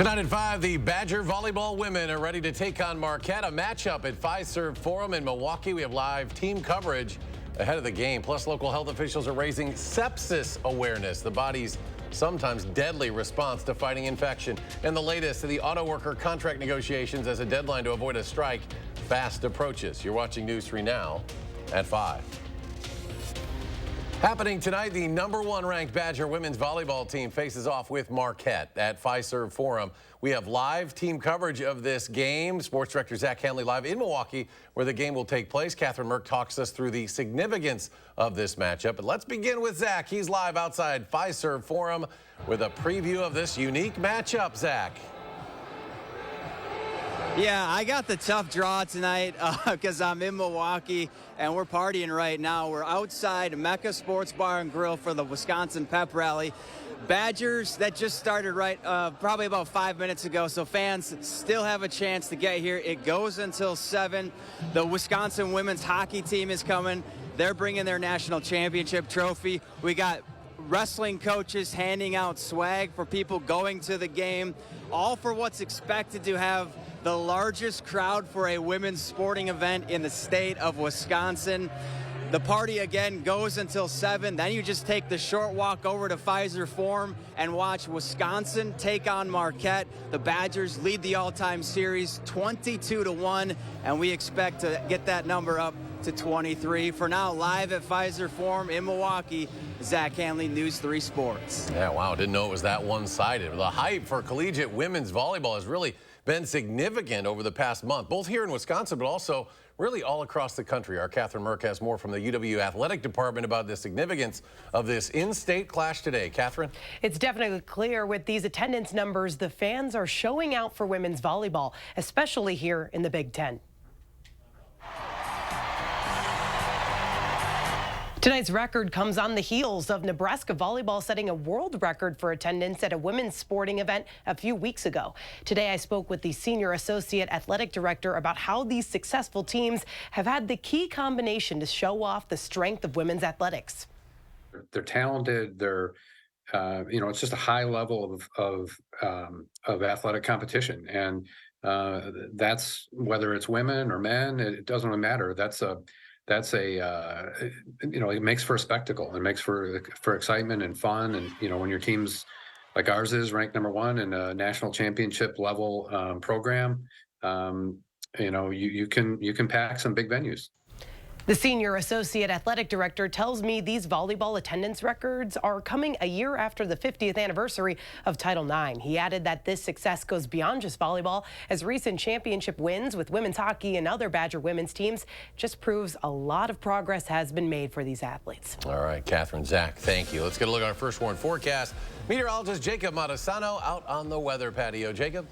Tonight at 5, the Badger Volleyball women are ready to take on Marquette, a matchup at Fiserv Forum in Milwaukee. We have live team coverage ahead of the game. Plus, local health officials are raising sepsis awareness, the body's sometimes deadly response to fighting infection. And the latest, the auto worker contract negotiations as a deadline to avoid a strike fast approaches. You're watching News 3 now at 5. Happening tonight, the #1 ranked Badger women's volleyball team faces off with Marquette at Fiserv Forum. We have live team coverage of this game. Sports director Zach Hanley live in Milwaukee, where the game will take place. Catherine Merck talks us through the significance of this matchup. But let's begin with Zach. He's live outside Fiserv Forum with a preview of this unique matchup. Zach. Yeah, I got the tough draw tonight because I'm in Milwaukee and we're partying right now. We're outside Mecca Sports Bar and Grill for the Wisconsin Pep Rally. Badgers, that just started probably about 5 minutes ago, so fans still have a chance to get here. It goes until 7. The Wisconsin women's hockey team is coming. They're bringing their national championship trophy. We got wrestling coaches handing out swag for people going to the game, all for what's expected to have the largest crowd for a women's sporting event in the state of Wisconsin. The party again goes until 7. Then you just take the short walk over to Fiserv Forum and watch Wisconsin take on Marquette. The Badgers lead the all-time series 22-1, and we expect to get that number up to 23. For now, live at Fiserv Forum in Milwaukee, Zach Hanley, News 3 Sports. Yeah, wow, didn't know it was that one-sided. The hype for collegiate women's volleyball has really been significant over the past month, both here in Wisconsin, but also really all across the country. Our Catherine Merck has more from the UW Athletic Department about the significance of this in-state clash today. Catherine? It's definitely clear with these attendance numbers, the fans are showing out for women's volleyball, especially here in the Big Ten. Tonight's record comes on the heels of Nebraska volleyball setting a world record for attendance at a women's sporting event a few weeks ago. Today I spoke with the Senior Associate Athletic Director about how these successful teams have had the key combination to show off the strength of women's athletics. They're talented. They're, it's just a high level of athletic competition. And that's whether it's women or men, it doesn't really matter. It makes for a spectacle. It makes for excitement and fun. And, when your team's like ours is ranked #1 in a national championship level program, you can pack some big venues. The Senior Associate Athletic Director tells me these volleyball attendance records are coming a year after the 50th anniversary of Title IX. He added that this success goes beyond just volleyball, as recent championship wins with women's hockey and other Badger women's teams just proves a lot of progress has been made for these athletes. All right, Catherine, Zach, thank you. Let's get a look at our first warn forecast. Meteorologist Jacob Madison out on the weather patio. Jacob?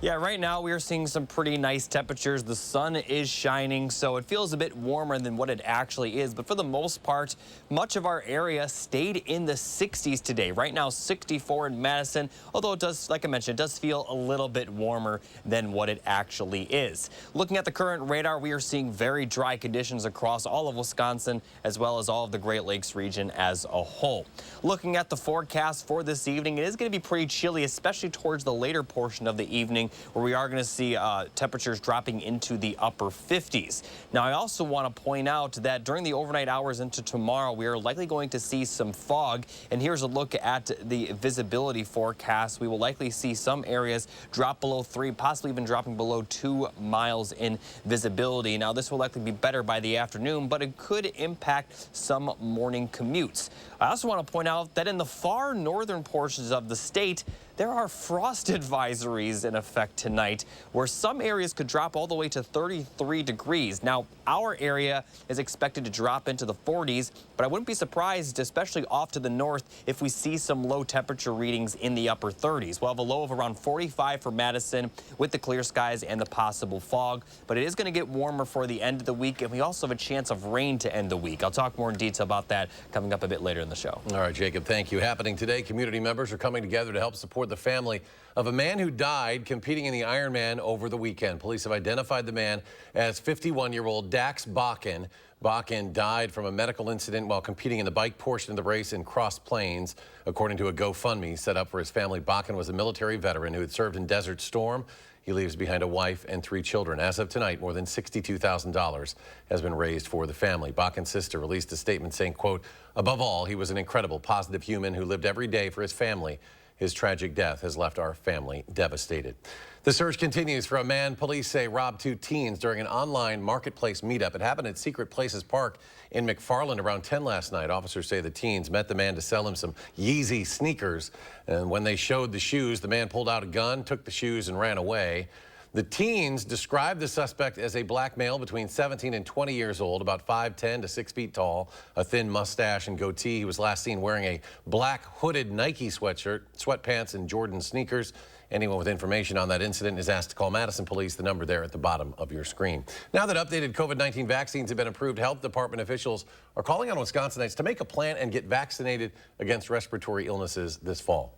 Yeah, right now we are seeing some pretty nice temperatures. The sun is shining, so it feels a bit warmer than what it actually is. But for the most part, much of our area stayed in the 60s today. Right now, 64 in Madison, although it does, like I mentioned, it does feel a little bit warmer than what it actually is. Looking at the current radar, we are seeing very dry conditions across all of Wisconsin, as well as all of the Great Lakes region as a whole. Looking at the forecast for this evening, it is going to be pretty chilly, especially towards the later portion of the evening, where we are going to see temperatures dropping into the upper 50s. Now, I also want to point out that during the overnight hours into tomorrow, we are likely going to see some fog. And here's a look at the visibility forecast. We will likely see some areas drop below 3, possibly even dropping below 2 miles in visibility. Now, this will likely be better by the afternoon, but it could impact some morning commutes. I also want to point out that in the far northern portions of the state, there are frost advisories in effect tonight, where some areas could drop all the way to 33 degrees. Now, our area is expected to drop into the 40s, but I wouldn't be surprised, especially off to the north, if we see some low temperature readings in the upper 30s. We'll have a low of around 45 for Madison with the clear skies and the possible fog, but it is going to get warmer for the end of the week, and we also have a chance of rain to end the week. I'll talk more in detail about that coming up a bit later in the show. All right, Jacob, thank you. Happening today, community members are coming together to help support the family of a man who died competing competing in the Ironman over the weekend. Police have identified the man as 51-year-old Dax Bakken. Bakken died from a medical incident while competing in the bike portion of the race in Cross Plains. According to a GoFundMe set up for his family, Bakken was a military veteran who had served in Desert Storm. He leaves behind a wife and 3 children. As of tonight, more than $62,000 has been raised for the family. Bakken's sister released a statement saying, quote, "Above all, he was an incredible, positive human who lived every day for his family. His tragic death has left our family devastated." The search continues for a man police say robbed 2 teens during an online marketplace meetup. It happened at Secret Places Park in McFarland around 10 last night. Officers say the teens met the man to sell him some Yeezy sneakers. And when they showed the shoes, the man pulled out a gun, took the shoes, and ran away. The teens described the suspect as a black male between 17 and 20 years old, about 5'10" to 6 feet tall, a thin mustache and goatee. He was last seen wearing a black hooded Nike sweatshirt, sweatpants, and Jordan sneakers. Anyone with information on that incident is asked to call Madison Police, the number there at the bottom of your screen. Now that updated COVID-19 vaccines have been approved, health department officials are calling on Wisconsinites to make a plan and get vaccinated against respiratory illnesses this fall.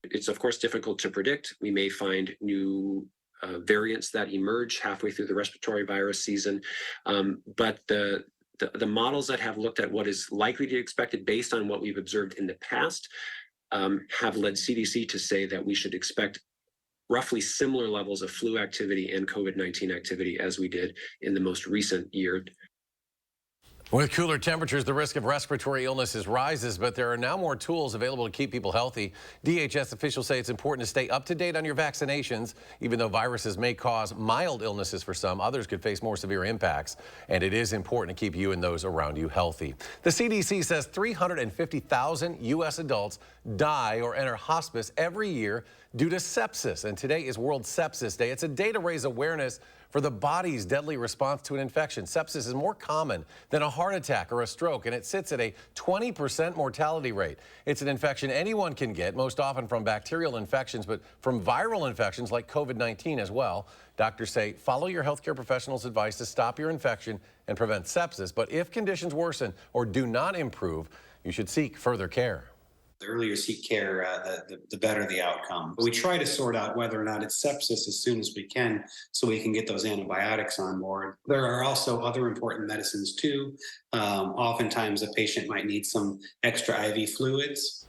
It's, of course, difficult to predict. We may find new variants that emerge halfway through the respiratory virus season. But the models that have looked at what is likely to be expected based on what we've observed in the past have led CDC to say that we should expect roughly similar levels of flu activity and COVID-19 activity as we did in the most recent year. With cooler temperatures, the risk of respiratory illnesses rises, but there are now more tools available to keep people healthy. DHS officials say it's important to stay up to date on your vaccinations. Even though viruses may cause mild illnesses for some, others could face more severe impacts, and it is important to keep you and those around you healthy. The CDC says 350,000 U.S. adults die or enter hospice every year due to sepsis, and today is World Sepsis Day. It's a day to raise awareness for the body's deadly response to an infection. Sepsis is more common than a heart attack or a stroke, and it sits at a 20% mortality rate. It's an infection anyone can get, most often from bacterial infections, but from viral infections like COVID-19 as well. Doctors say follow your healthcare professional's advice to stop your infection and prevent sepsis, but if conditions worsen or do not improve, you should seek further care. The earlier you seek care, the better the outcome. We try to sort out whether or not it's sepsis as soon as we can so we can get those antibiotics on board. There are also other important medicines too. Oftentimes a patient might need some extra IV fluids.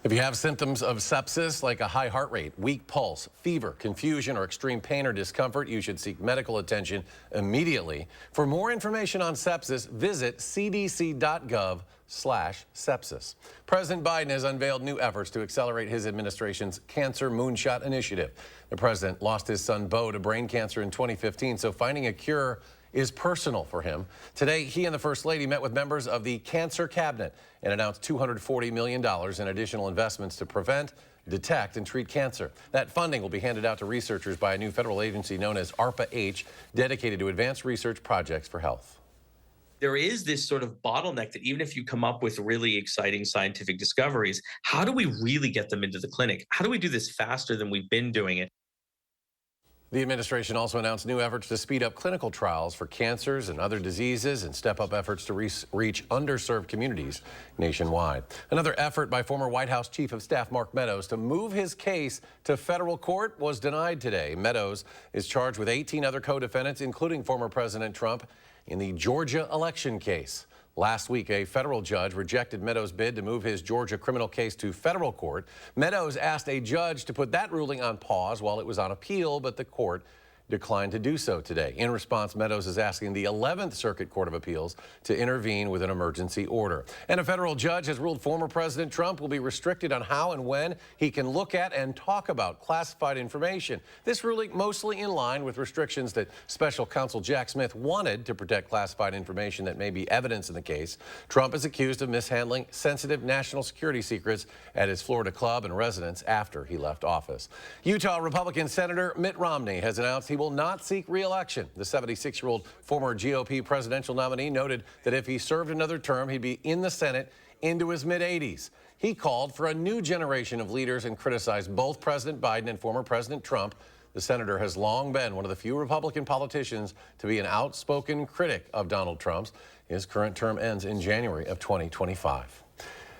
If you have symptoms of sepsis like a high heart rate, weak pulse, fever, confusion, or extreme pain or discomfort, you should seek medical attention immediately. For more information on sepsis, visit cdc.gov/sepsis. President Biden has unveiled new efforts to accelerate his administration's Cancer Moonshot initiative. The president lost his son Beau to brain cancer in 2015, so finding a cure is personal for him. Today, he and the First Lady met with members of the Cancer Cabinet and announced $240 million in additional investments to prevent, detect, and treat cancer. That funding will be handed out to researchers by a new federal agency known as ARPA-H, dedicated to advanced research projects for health. There is this sort of bottleneck that even if you come up with really exciting scientific discoveries, how do we really get them into the clinic? How do we do this faster than we've been doing it? The administration also announced new efforts to speed up clinical trials for cancers and other diseases and step up efforts to reach underserved communities nationwide. Another effort by former White House Chief of Staff Mark Meadows to move his case to federal court was denied today. Meadows is charged with 18 other co-defendants, including former President Trump, in the Georgia election case. Last week, a federal judge rejected Meadows' bid to move his Georgia criminal case to federal court. Meadows asked a judge to put that ruling on pause while it was on appeal, but the court declined to do so today. In response, Meadows is asking the 11th Circuit Court of Appeals to intervene with an emergency order. And a federal judge has ruled former President Trump will be restricted on how and when he can look at and talk about classified information. This ruling mostly in line with restrictions that Special Counsel Jack Smith wanted to protect classified information that may be evidence in the case. Trump is accused of mishandling sensitive national security secrets at his Florida club and residence after he left office. Utah Republican Senator Mitt Romney has announced he will not seek re-election. The 76-year-old former GOP presidential nominee noted that if he served another term, he'd be in the Senate into his mid-80s. He called for a new generation of leaders and criticized both President Biden and former President Trump. The senator has long been one of the few Republican politicians to be an outspoken critic of Donald Trump's. His current term ends in January of 2025.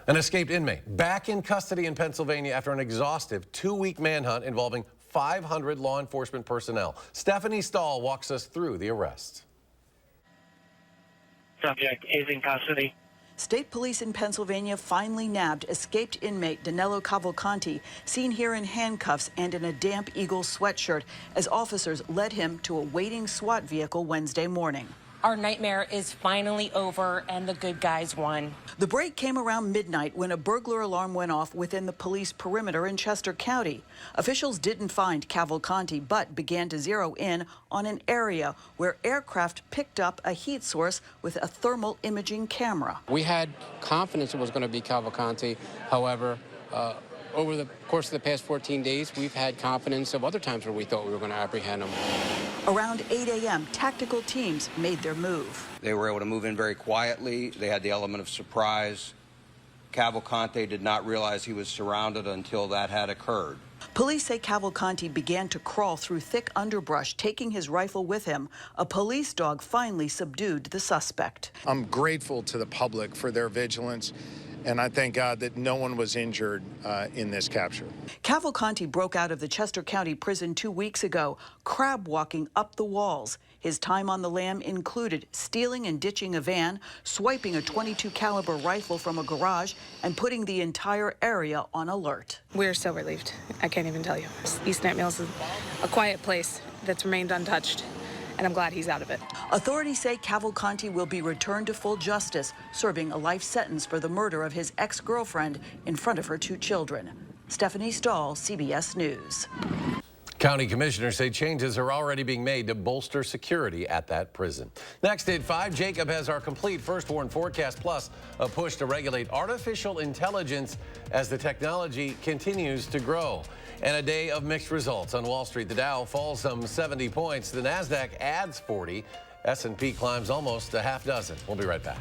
An escaped inmate back in custody in Pennsylvania after an exhaustive 2-week manhunt involving 500 law enforcement personnel. Stephanie Stahl walks us through the arrest. Subject is in custody. State police in Pennsylvania finally nabbed escaped inmate Danilo Cavalcanti, seen here in handcuffs and in a damp Eagle sweatshirt, as officers led him to a waiting SWAT vehicle Wednesday morning. Our nightmare is finally over and the good guys won. The break came around midnight when a burglar alarm went off within the police perimeter in Chester County. Officials didn't find Cavalcanti but began to zero in on an area where aircraft picked up a heat source with a thermal imaging camera. We had confidence it was going to be Cavalcanti. However, over the course of the past 14 days, we've had confidence of other times where we thought we were going to apprehend him. Around 8 a.m., tactical teams made their move. They were able to move in very quietly. They had the element of surprise. Cavalcanti did not realize he was surrounded until that had occurred. Police say Cavalcanti began to crawl through thick underbrush, taking his rifle with him. A police dog finally subdued the suspect. I'm grateful to the public for their vigilance, and I thank God that no one was injured in this capture. Cavalcanti broke out of the Chester County prison 2 weeks ago, crab walking up the walls. His time on the lam included stealing and ditching a van, swiping a .22 caliber rifle from a garage, and putting the entire area on alert. We're so relieved. I can't even tell you. East Night Mills is a quiet place that's remained untouched, and I'm glad he's out of it. Authorities say Cavalcanti will be returned to full justice, serving a life sentence for the murder of his ex-girlfriend in front of her 2 children. Stephanie Stahl, CBS News. County commissioners say changes are already being made to bolster security at that prison. Next at 5, Jacob has our complete first warn forecast, plus a push to regulate artificial intelligence as the technology continues to grow. And a day of mixed results on Wall Street. The Dow falls some 70 points. The Nasdaq adds 40. S&P climbs almost a half dozen. We'll be right back.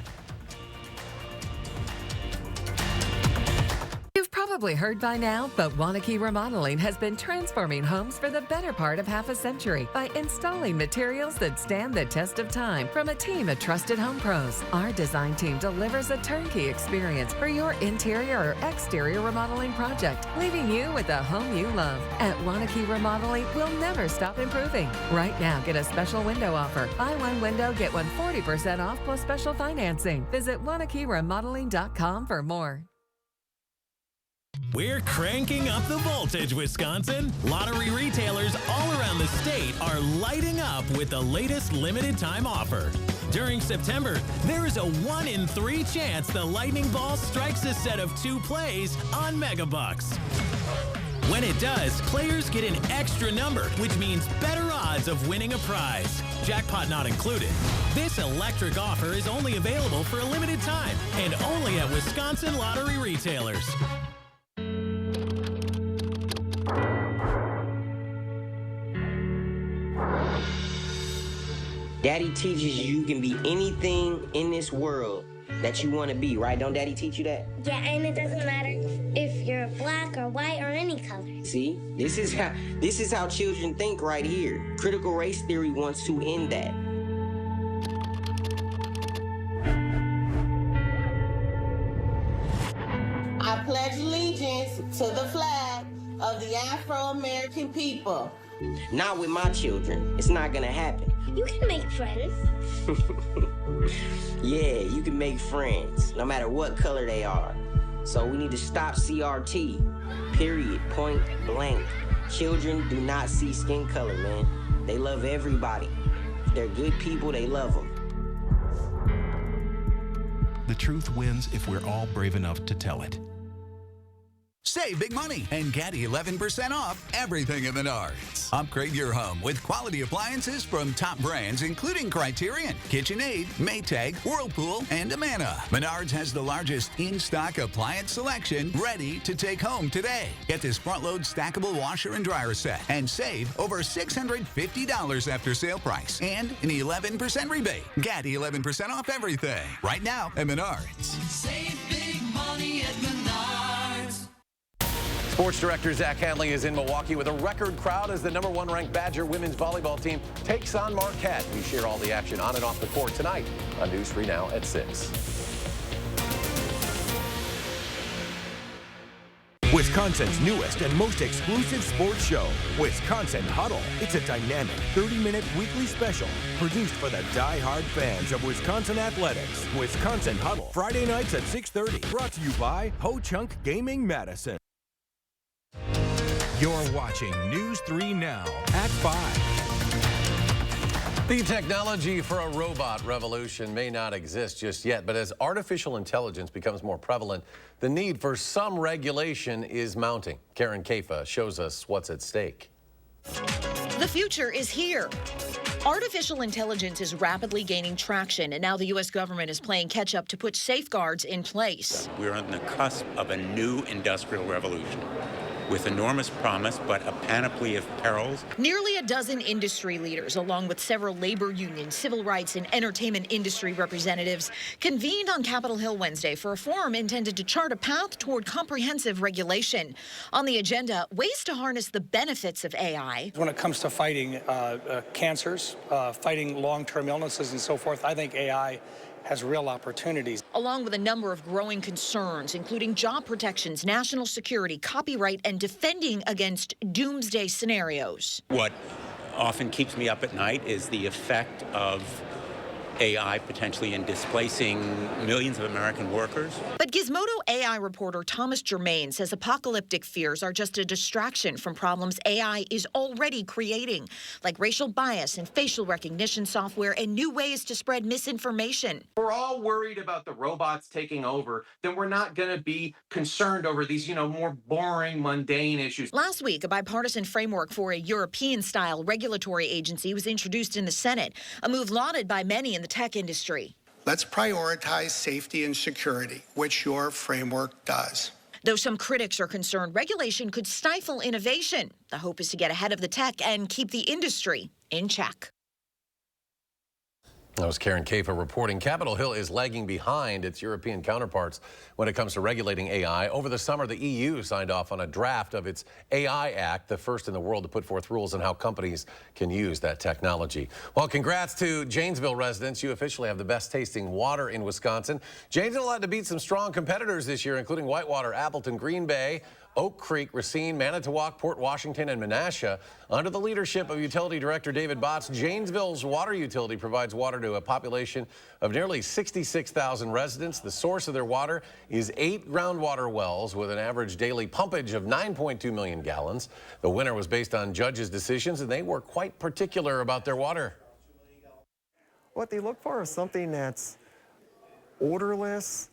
You've probably heard by now, but Wanakee Remodeling has been transforming homes for the better part of half a century by installing materials that stand the test of time from a team of trusted home pros. Our design team delivers a turnkey experience for your interior or exterior remodeling project, leaving you with a home you love. At Wanakee Remodeling, we'll never stop improving. Right now, get a special window offer. Buy one window, get one 40% off plus special financing. Visit WanakeeRemodeling.com for more. We're cranking up the voltage, Wisconsin. Lottery retailers all around the state are lighting up with the latest limited time offer. During September, there is a 1 in 3 chance the lightning ball strikes a set of 2 plays on Megabucks. When it does, players get an extra number, which means better odds of winning a prize. Jackpot not included. This electric offer is only available for a limited time and only at Wisconsin lottery retailers. Daddy teaches you can be anything in this world that you want to be, right? Don't Daddy teach you that? Yeah, and it doesn't matter if you're black or white or any color. See, this is how children think right here. Critical race theory wants to end that. I pledge allegiance to the flag of the Afro-American people. Not with my children. It's not gonna happen. You can make friends. Yeah, you can make friends, no matter what color they are. So we need to stop CRT. Period. Point blank. Children do not see skin color, man. They love everybody. If they're good people, they love them. The truth wins if we're all brave enough to tell it. Save big money and get 11% off everything at Menards. Upgrade your home with quality appliances from top brands including Criterion, KitchenAid, Maytag, Whirlpool, and Amana. Menards has the largest in-stock appliance selection ready to take home today. Get this front-load stackable washer and dryer set and save over $650 after sale price and an 11% rebate. Get 11% off everything right now at Menards. Save big money at Menards. Sports director Zach Hanley is in Milwaukee with a record crowd as the #1 ranked Badger women's volleyball team takes on Marquette. We share all the action on and off the court tonight on News 3 Now at 6. Wisconsin's newest and most exclusive sports show, Wisconsin Huddle. It's a dynamic 30-minute weekly special produced for the die-hard fans of Wisconsin athletics. Wisconsin Huddle, Friday nights at 6:30. Brought to you by Ho Chunk Gaming Madison. You're watching News 3 Now at 5. The technology for a robot revolution may not exist just yet, but as artificial intelligence becomes more prevalent, the need for some regulation is mounting. Karen Kafa shows us what's at stake. The future is here. Artificial intelligence is rapidly gaining traction, and now the U.S. government is playing catch-up to put safeguards in place. We're on the cusp of a new industrial revolution with enormous promise, but a panoply of perils. Nearly a dozen industry leaders, along with several labor unions, civil rights, and entertainment industry representatives, convened on Capitol Hill Wednesday for a forum intended to chart a path toward comprehensive regulation. On the agenda, ways to harness the benefits of AI. When it comes to fighting cancers, fighting long-term illnesses and so forth, I think AI has real opportunities. Along with a number of growing concerns, including job protections, national security, copyright, and defending against doomsday scenarios. What often keeps me up at night is the effect of AI potentially in displacing millions of American workers. But Gizmodo AI reporter Thomas Germain says apocalyptic fears are just a distraction from problems AI is already creating, like racial bias and facial recognition software and new ways to spread misinformation. We're all worried about the robots taking over, then we're not going to be concerned over these, more boring, mundane issues. Last week, a bipartisan framework for a European-style regulatory agency was introduced in the Senate, a move lauded by many in the tech industry. Let's prioritize safety and security, which your framework does. Though some critics are concerned regulation could stifle innovation, the hope is to get ahead of the tech and keep the industry in check. That was Karen Kafa reporting. Capitol Hill is lagging behind its European counterparts when it comes to regulating AI. Over the summer, the EU signed off on a draft of its AI Act, the first in the world to put forth rules on how companies can use that technology. Well, congrats to Janesville residents. You officially have the best tasting water in Wisconsin. Janesville had to beat some strong competitors this year, including Whitewater, Appleton, Green Bay, Oak Creek, Racine, Manitowoc, Port Washington, and Menasha. Under the leadership of Utility Director David Botts, Janesville's water utility provides water to a population of nearly 66,000 residents. The source of their water is 8 groundwater wells with an average daily pumpage of 9.2 million gallons. The winner was based on judges' decisions, and they were quite particular about their water. What they look for is something that's odorless,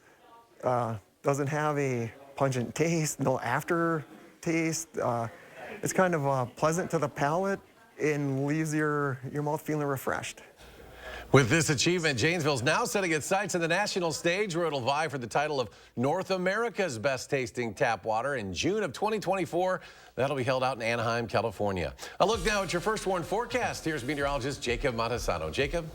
doesn't have a pungent taste, no aftertaste. It's kind of pleasant to the palate and leaves your mouth feeling refreshed. With this achievement, Janesville's now setting its sights on the national stage where it'll vie for the title of North America's best tasting tap water in June of 2024. That'll be held out in Anaheim, California. A look now at your first warned forecast. Here's meteorologist Jacob Montesano. Jacob?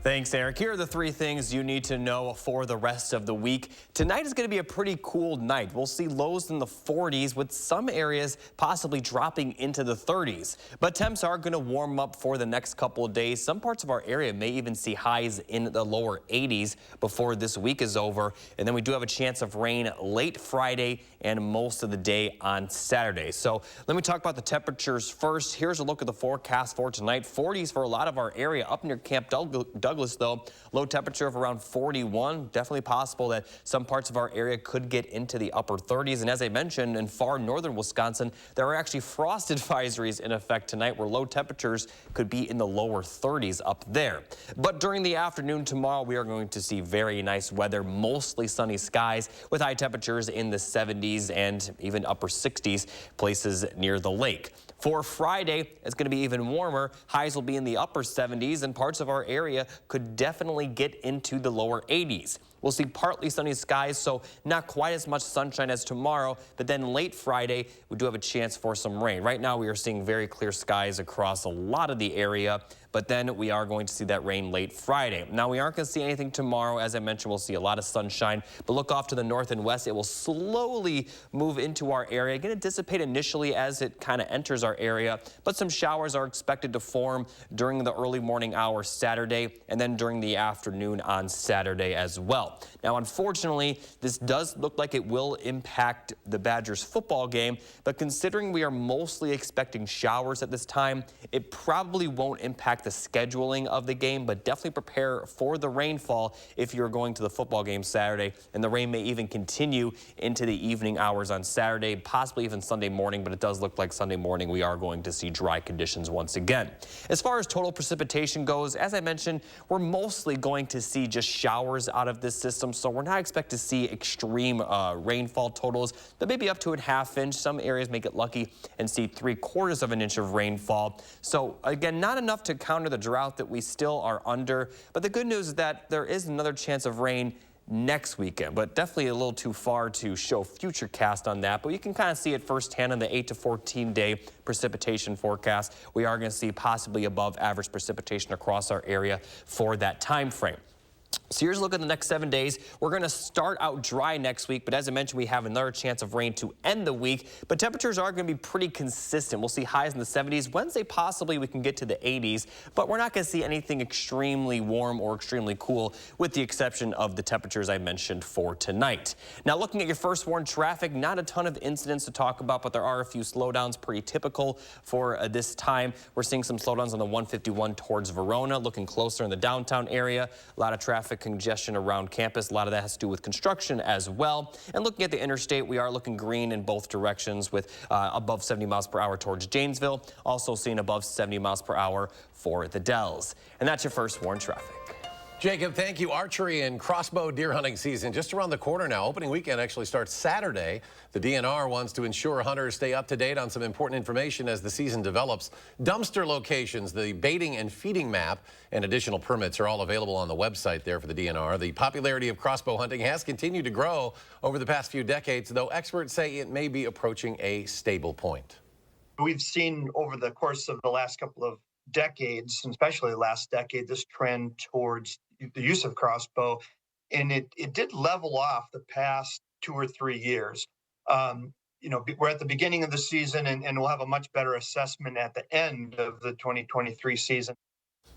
Thanks, Eric. Here are the 3 things you need to know for the rest of the week. Tonight is going to be a pretty cool night. We'll see lows in the 40s with some areas possibly dropping into the 30s. But temps are going to warm up for the next couple of days. Some parts of our area may even see highs in the lower 80s before this week is over. And then we do have a chance of rain late Friday and most of the day on Saturday. So let me talk about the temperatures first. Here's a look at the forecast for tonight. 40s for a lot of our area up near Camp Douglas, though. Low temperature of around 41. Definitely possible that some parts of our area could get into the upper 30s. And as I mentioned, in far northern Wisconsin, there are actually frost advisories in effect tonight where low temperatures could be in the lower 30s up there. But during the afternoon tomorrow, we are going to see very nice weather, mostly sunny skies with high temperatures in the 70s and even upper 60s, places near the lake. For Friday, it's going to be even warmer. Highs will be in the upper 70s, and parts of our area could definitely get into the lower 80s. We'll see partly sunny skies, so not quite as much sunshine as tomorrow, but then late Friday, we do have a chance for some rain. Right now, we are seeing very clear skies across a lot of the area, but then we are going to see that rain late Friday. Now, we aren't going to see anything tomorrow. As I mentioned, we'll see a lot of sunshine, but look off to the north and west. It will slowly move into our area. Going to dissipate initially as it kind of enters our area, but some showers are expected to form during the early morning hours Saturday and then during the afternoon on Saturday as well. well. Now, unfortunately, this does look like it will impact the Badgers football game, but considering we are mostly expecting showers at this time, it probably won't impact the scheduling of the game, but definitely prepare for the rainfall if you're going to the football game Saturday, and the rain may even continue into the evening hours on Saturday, possibly even Sunday morning, but it does look like Sunday morning we are going to see dry conditions once again. As far as total precipitation goes, as I mentioned, we're mostly going to see just showers out of this system, so we're not expecting to see extreme rainfall totals, but maybe up to a ½ inch. Some areas may get lucky and see 3/4 of an inch of rainfall. So again, not enough to counter the drought that we still are under, but the good news is that there is another chance of rain next weekend, but definitely a little too far to show future cast on that. But you can kind of see it firsthand on the 8 to 14 day precipitation forecast. We are going to see possibly above average precipitation across our area for that time frame. So here's a look at the next 7 days. We're going to start out dry next week, but as I mentioned, we have another chance of rain to end the week. But temperatures are going to be pretty consistent. We'll see highs in the 70s. Wednesday, possibly we can get to the 80s, but we're not going to see anything extremely warm or extremely cool, with the exception of the temperatures I mentioned for tonight. Now, looking at your first warn traffic, not a ton of incidents to talk about, but there are a few slowdowns, pretty typical for this time. We're seeing some slowdowns on the 151 towards Verona, looking closer in the downtown area. A lot of traffic congestion around campus. A lot of that has to do with construction as well. And looking at the interstate, we are looking green in both directions with above 70 miles per hour towards Janesville. Also seeing above 70 miles per hour for the Dells. And that's your first warn traffic. Jacob, thank you. Archery and crossbow deer hunting season just around the corner now. Opening weekend actually starts Saturday. The DNR wants to ensure hunters stay up to date on some important information as the season develops. Dumpster locations, the baiting and feeding map, and additional permits are all available on the website there for the DNR. The popularity of crossbow hunting has continued to grow over the past few decades, though experts say it may be approaching a stable point. We've seen over the course of the last couple of decades, and especially the last decade, this trend towards the use of crossbow, and it did level off the past 2 or 3 years. You know, we're at the beginning of the season, and we'll have a much better assessment at the end of the 2023 season.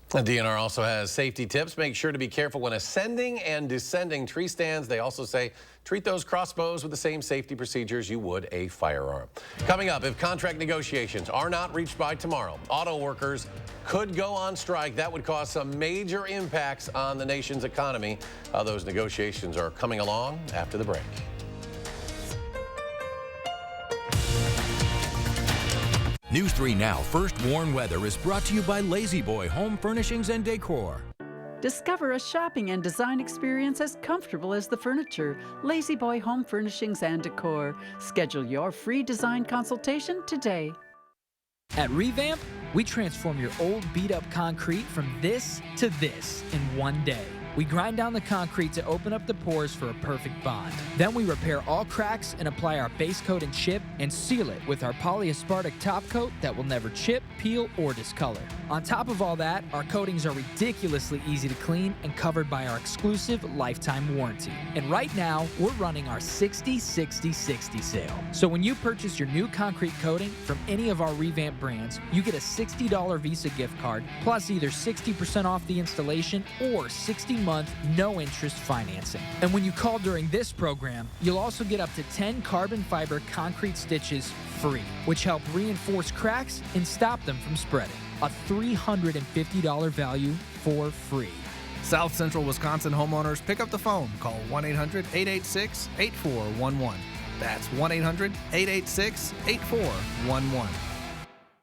The DNR also has safety tips. Make sure to be careful when ascending and descending tree stands. They also say treat those crossbows with the same safety procedures you would a firearm. Coming up, if contract negotiations are not reached by tomorrow, auto workers could go on strike. That would cause some major impacts on the nation's economy. How those negotiations are coming along after the break. News 3 Now First Warn Weather is brought to you by Lazy Boy Home Furnishings and Decor. Discover a shopping and design experience as comfortable as the furniture. Lazy Boy Home Furnishings and Decor. Schedule your free design consultation today. At Revamp, we transform your old beat-up concrete from this to this in one day. We grind down the concrete to open up the pores for a perfect bond. Then we repair all cracks and apply our base coat and chip and seal it with our polyaspartic top coat that will never chip, peel, or discolor. On top of all that, our coatings are ridiculously easy to clean and covered by our exclusive lifetime warranty. And right now, we're running our 60-60-60 sale. So when you purchase your new concrete coating from any of our Revamp brands, you get a $60 Visa gift card, plus either 60% off the installation or 60-month no-interest financing. And when you call during this program, you'll also get up to 10 carbon fiber concrete stitches free, which help reinforce cracks and stop them from spreading. A $350 value for free. South Central Wisconsin homeowners, pick up the phone. Call 1-800-886-8411. That's 1-800-886-8411.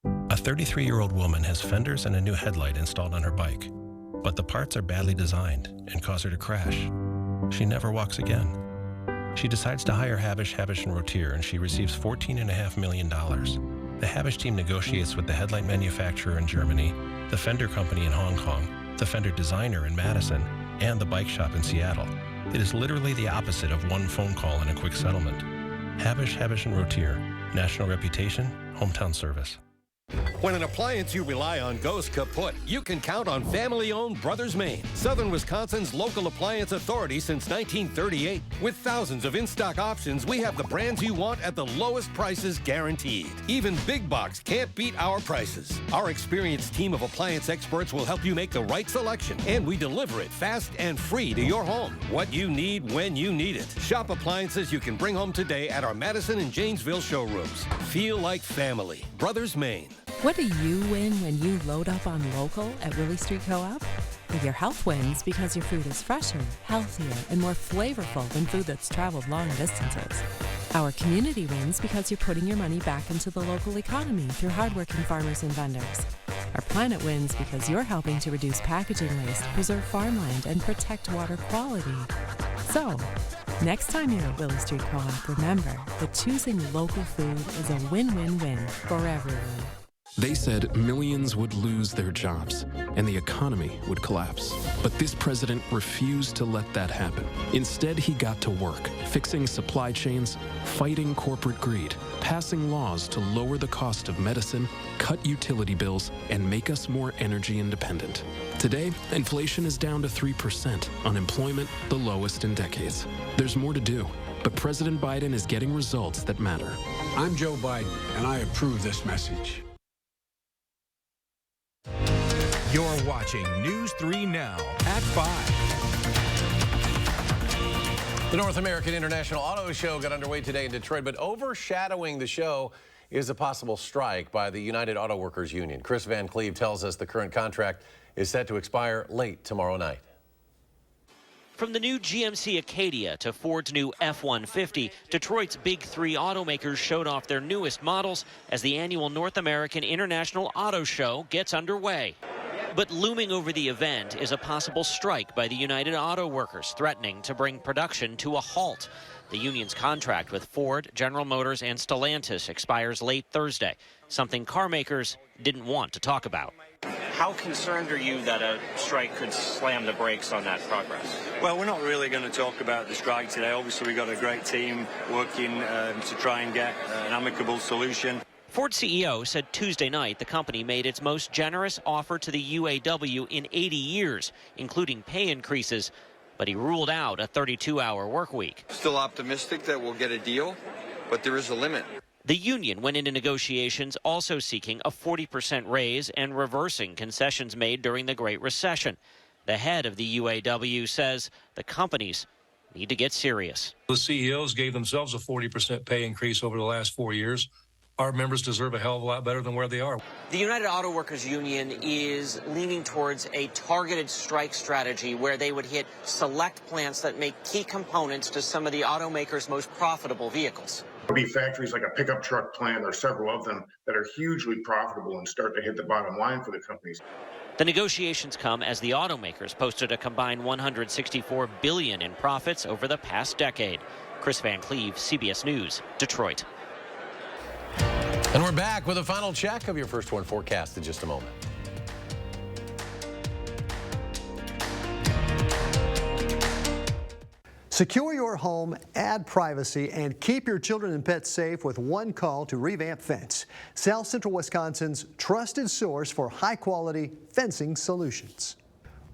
A 33-year-old woman has fenders and a new headlight installed on her bike, but the parts are badly designed and cause her to crash. She never walks again. She decides to hire Habish, Rotier, and she receives $14.5 million. The Habish team negotiates with the headlight manufacturer in Germany, the fender company in Hong Kong, the fender designer in Madison, and the bike shop in Seattle. It is literally the opposite of one phone call and a quick settlement. Habish, Rotier, national reputation, hometown service. When an appliance you rely on goes kaput, you can count on family-owned Brothers Maine, Southern Wisconsin's local appliance authority since 1938. With thousands of in-stock options, we have the brands you want at the lowest prices guaranteed. Even big box can't beat our prices. Our experienced team of appliance experts will help you make the right selection, and we deliver it fast and free to your home. What you need when you need it. Shop appliances you can bring home today at our Madison and Janesville showrooms. Feel like family. Brothers Maine. What do you win when you load up on local at Willie Street Co-op? Well, your health wins because your food is fresher, healthier, and more flavorful than food that's traveled long distances. Our community wins because you're putting your money back into the local economy through hardworking farmers and vendors. Our planet wins because you're helping to reduce packaging waste, preserve farmland, and protect water quality. So, next time you're at Willie Street Co-op, remember that choosing local food is a win-win-win for everyone. They said millions would lose their jobs and the economy would collapse. But this president refused to let that happen. Instead, he got to work, fixing supply chains, fighting corporate greed, passing laws to lower the cost of medicine, cut utility bills, and make us more energy independent. Today, inflation is down to 3%, unemployment the lowest in decades. There's more to do, but President Biden is getting results that matter. I'm Joe Biden, and I approve this message. You're watching News 3 Now at 5. The North American International Auto Show got underway today in Detroit, but overshadowing the show is a possible strike by the United Auto Workers Union. Chris Van Cleve tells us the current contract is set to expire late tomorrow night. From the new GMC Acadia to Ford's new F-150, Detroit's big three automakers showed off their newest models as the annual North American International Auto Show gets underway. But looming over the event is a possible strike by the United Auto Workers, threatening to bring production to a halt. The union's contract with Ford, General Motors, and Stellantis expires late Thursday, something car makers didn't want to talk about. How concerned are you that a strike could slam the brakes on that progress? Well, we're not really going to talk about the strike today. Obviously, we've got a great team working to try and get an amicable solution. Ford CEO said Tuesday night the company made its most generous offer to the UAW in 80 years, including pay increases, but he ruled out a 32-hour work week. Still optimistic that we'll get a deal, but there is a limit. The union went into negotiations also seeking a 40% raise and reversing concessions made during the Great Recession. The head of the UAW says the companies need to get serious. The CEOs gave themselves a 40% pay increase over the last 4 years. Our members deserve a hell of a lot better than where they are. The United Auto Workers Union is leaning towards a targeted strike strategy where they would hit select plants that make key components to some of the automakers' most profitable vehicles. There'll be factories like a pickup truck plant, or several of them, that are hugely profitable and start to hit the bottom line for the companies. The negotiations come as the automakers posted a combined $164 billion in profits over the past decade. Chris Van Cleve, CBS News, Detroit. And we're back with a final check of your first one forecast in just a moment. Secure your home, add privacy, and keep your children and pets safe with one call to Revamp Fence, South Central Wisconsin's trusted source for high-quality fencing solutions.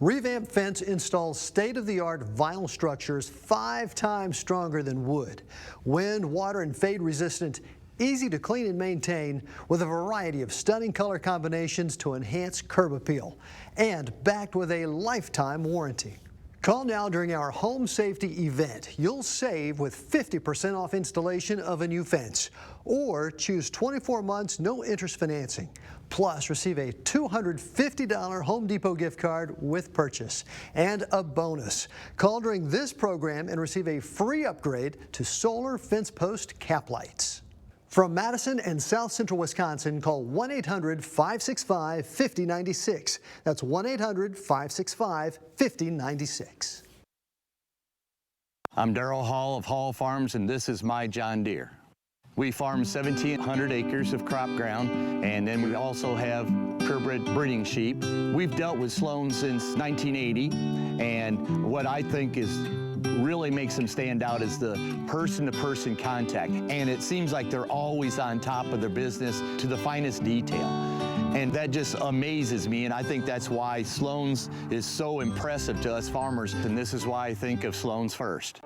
Revamp Fence installs state-of-the-art vinyl structures 5 times stronger than wood, wind, water, and fade-resistant, easy to clean and maintain, with a variety of stunning color combinations to enhance curb appeal, and backed with a lifetime warranty. Call now during our home safety event. You'll save with 50% off installation of a new fence, or choose 24 months no interest financing. Plus, receive a $250 Home Depot gift card with purchase and a bonus. Call during this program and receive a free upgrade to solar fence post cap lights. From Madison and South Central Wisconsin, call 1-800-565-5096. That's 1-800-565-5096. I'm Darrell Hall of Hall Farms, and this is my John Deere. We farm 1,700 acres of crop ground, and then we also have purebred breeding sheep. We've dealt with Sloan since 1980, and what I think is really makes them stand out is the person-to-person contact. And it seems like they're always on top of their business to the finest detail. And that just amazes me, and I think that's why Sloan's is so impressive to us farmers, and this is why I think of Sloan's first.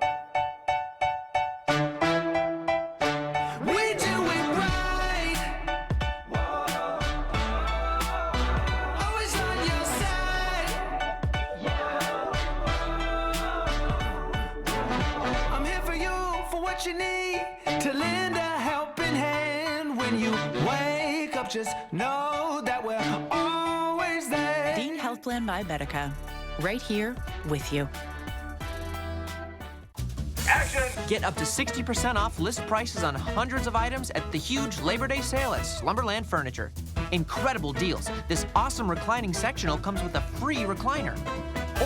You need to lend a helping hand when you wake up. Just know that we're always there. Dean Health Plan by Medica, right here with you. Action! Get up to 60% off list prices on hundreds of items at the huge Labor Day sale at Slumberland Furniture. Incredible deals. This awesome reclining sectional comes with a free recliner.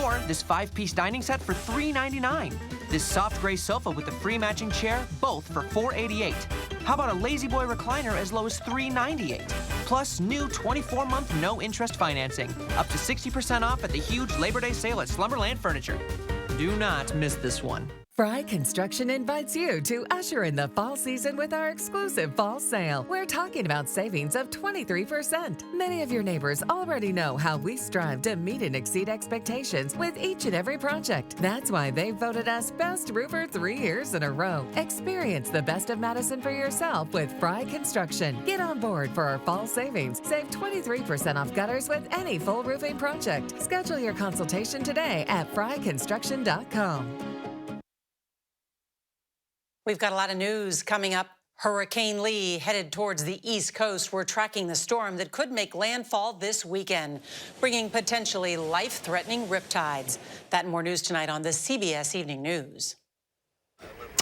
Or this 5-piece dining set for $3.99. This soft gray sofa with a free matching chair, both for $4.88. How about a Lazy Boy recliner as low as $3.98? Plus new 24-month no-interest financing. Up to 60% off at the huge Labor Day sale at Slumberland Furniture. Do not miss this one. Fry Construction invites you to usher in the fall season with our exclusive fall sale. We're talking about savings of 23%. Many of your neighbors already know how we strive to meet and exceed expectations with each and every project. That's why they voted us Best Roofer 3 years in a row. Experience the best of Madison for yourself with Fry Construction. Get on board for our fall savings. Save 23% off gutters with any full roofing project. Schedule your consultation today at fryconstruction.com. We've got a lot of news coming up. Hurricane Lee headed towards the East Coast. We're tracking the storm that could make landfall this weekend, bringing potentially life-threatening riptides. That and more news tonight on the CBS Evening News.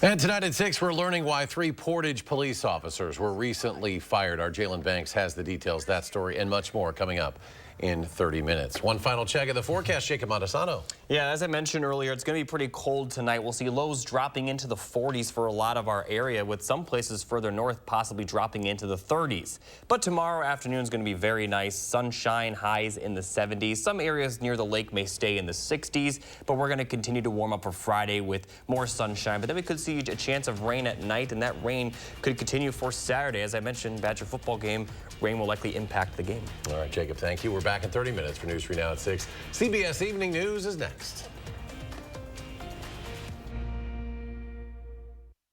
And tonight at 6, we're learning why 3 Portage police officers were recently fired. Our Jalen Banks has the details, that story, and much more coming up in 30 minutes. One final check of the forecast, Jacob Montesano. Yeah, as I mentioned earlier, it's going to be pretty cold tonight. We'll see lows dropping into the 40s for a lot of our area, with some places further north possibly dropping into the 30s. But tomorrow afternoon is going to be very nice. Sunshine, highs in the 70s. Some areas near the lake may stay in the 60s, but we're going to continue to warm up for Friday with more sunshine. But then we could see a chance of rain at night, and that rain could continue for Saturday. As I mentioned, Badger football game, rain will likely impact the game. All right, Jacob, thank you. We're back in 30 minutes for News 3 Now at 6. CBS Evening News is next.